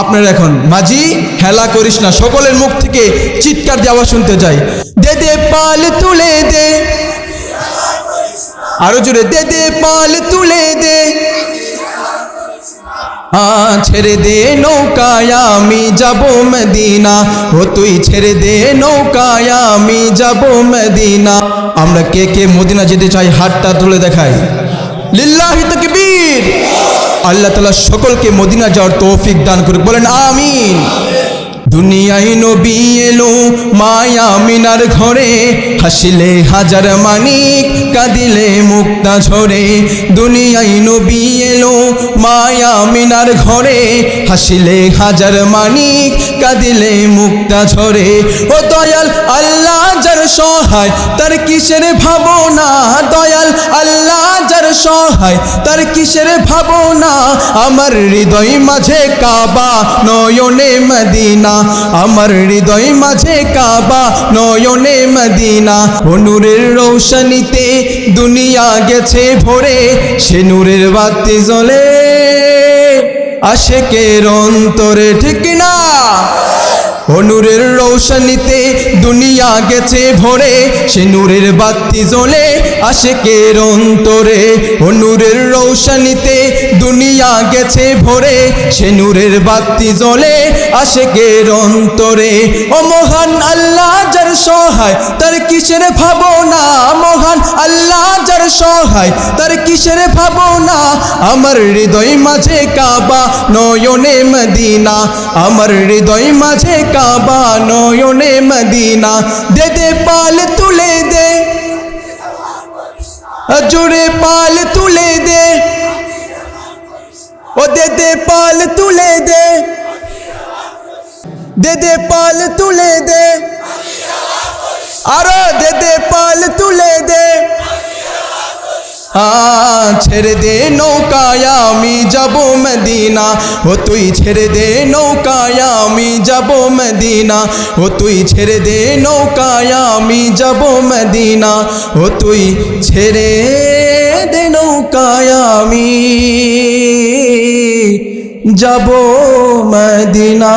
আপনার এখন মাঝি হেলা করিস না, সকলের মুখ থেকে চিৎকার দিয়ে আওয়াজ শুনতে চাই। দে দে পাল তুলে দে, আরো জোরে, দে দে পাল তুলে দে, ছেড়ে দে নৌকায় আমি যাব মদিনা, ও তুই ছেড়ে দে নৌকায় আমি যাব মদিনা। আমরা কে কে মদিনা যেতে চাই হাতটা তুলে দেখাই। লিল্লাহি তাকবীর। আল্লাহ তাআলা সকলকে মদিনা যাওয়ার তৌফিক দান করুক, বলেন আমিন। দুনিয়ায় নবী এলো মায়া মিনার ঘরে, হাসিলে হাজার মানিক কাঁদিলে মুক্তা ঝরে। দুনিয়ায় নবী এলো মায়া মিনার ঘরে, হাসিলে হাজার মানিক কাঁদিলে মুক্তা ঝরে। ও দয়াল আল্লাহ যার সহায় তার কিসের ভাবনা, দয়াল আল্লাহ যার সহায় তার কিসের ভাবনা। আমার হৃদয় মাঝে কাবা নয়নে মদিনা, আমার হৃদয় মাঝে কাবা নয়নে মদিনা। ও নূরের রৌশনীতে দুনিয়া গেছে ভরে, সে নূরের বাতি জ্বলে আশিকের অন্তরে, ঠিক না? ও নূরের রৌশনীতে দুনিয়া গেছে ভরে, সে নূরের বাতি জ্বলে আশিকের অন্তরে। ও নূরের রৌশনীতে দুনিয়া গেছে ভরে, সে নূরের বাতি জ্বলে আশিকের অন্তরে। ও মহান আল্লাহ যার সহায় তার কিসের ভাবনা, মহান আল্লাহ যার সহায় তার কিসের ভাবনা। আমার হৃদয় মাঝে কাবা নয়নে মদিনা, আমার হৃদয় মাঝে কাবা নয়নে মদিনা। দে দে পাল তুলে দে, জোরে পাল তুলে দে, ও দে দে পাল তুলে দে, দে দে পাল তুলে দে, আরো দে দে পাল তুলে দে। ছেড়ে দে নৌকায় আমি যাব মদিনা, ও তুই ছেড়ে দে নৌকায় আমি যাব মদিনা, ও তুই ছেড়ে দে নৌকায় আমি যাব মদিনা, ও তুই ছেড়ে দে নৌকায় আমি যাব মদিনা।